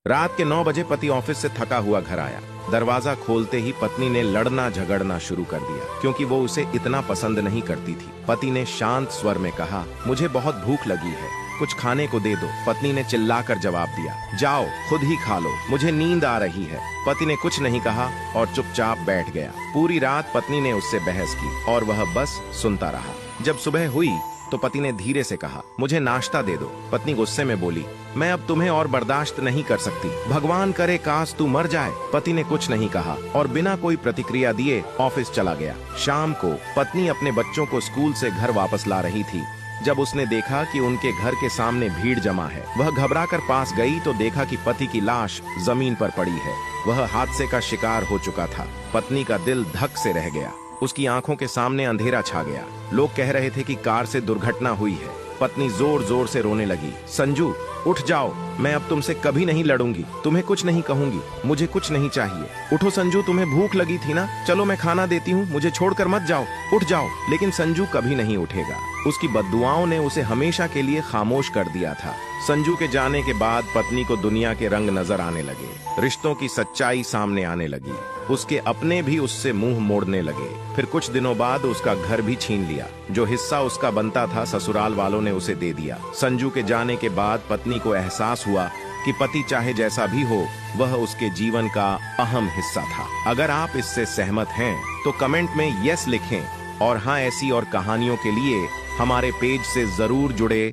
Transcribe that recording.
रात के 9 बजे पति ऑफिस से थका हुआ घर आया। दरवाजा खोलते ही पत्नी ने लड़ना झगड़ना शुरू कर दिया, क्योंकि वो उसे इतना पसंद नहीं करती थी। पति ने शांत स्वर में कहा, मुझे बहुत भूख लगी है, कुछ खाने को दे दो। पत्नी ने चिल्लाकर जवाब दिया, जाओ खुद ही खा लो, मुझे नींद आ रही है। पति ने कुछ नहीं कहा और चुपचाप बैठ गया। पूरी रात पत्नी ने उससे बहस की और वह बस सुनता रहा। जब सुबह हुई तो पति ने धीरे से कहा, मुझे नाश्ता दे दो। पत्नी गुस्से में बोली, मैं अब तुम्हें और बर्दाश्त नहीं कर सकती, भगवान करे काश तू मर जाए। पति ने कुछ नहीं कहा और बिना कोई प्रतिक्रिया दिए ऑफिस चला गया। शाम को पत्नी अपने बच्चों को स्कूल से घर वापस ला रही थी। जब उसने देखा कि उनके घर के सामने भीड़ जमा है, वह घबराकर पास गई तो देखा कि पति की लाश जमीन पर पड़ी है। वह हादसे का शिकार हो चुका था। पत्नी का दिल धक से रह गया। उसकी आंखों के सामने अंधेरा छा गया। लोग कह रहे थे कि कार से दुर्घटना हुई है। पत्नी जोर जोर से रोने लगी, संजू उठ जाओ, मैं अब तुमसे कभी नहीं लड़ूंगी, तुम्हें कुछ नहीं कहूंगी, मुझे कुछ नहीं चाहिए। उठो संजू, तुम्हें भूख लगी थी ना, चलो मैं खाना देती हूँ, मुझे छोड़कर मत जाओ, उठ जाओ। लेकिन संजू कभी नहीं उठेगा। उसकी बद्दुआओं ने उसे हमेशा के लिए खामोश कर दिया था। संजू के जाने के बाद पत्नी को दुनिया के रंग नजर आने लगे, रिश्तों की सच्चाई सामने आने लगी। उसके अपने भी उससे मुंह मोड़ने लगे। फिर कुछ दिनों बाद उसका घर भी छीन लिया। जो हिस्सा उसका बनता था ससुराल वालों ने उसे दे दिया। संजू के जाने के बाद पत्नी को एहसास हुआ कि पति चाहे जैसा भी हो, वह उसके जीवन का अहम हिस्सा था। अगर आप इससे सहमत हैं तो कमेंट में यस लिखें और हाँ, ऐसी और कहानियों के लिए हमारे पेज से जरूर जुड़े।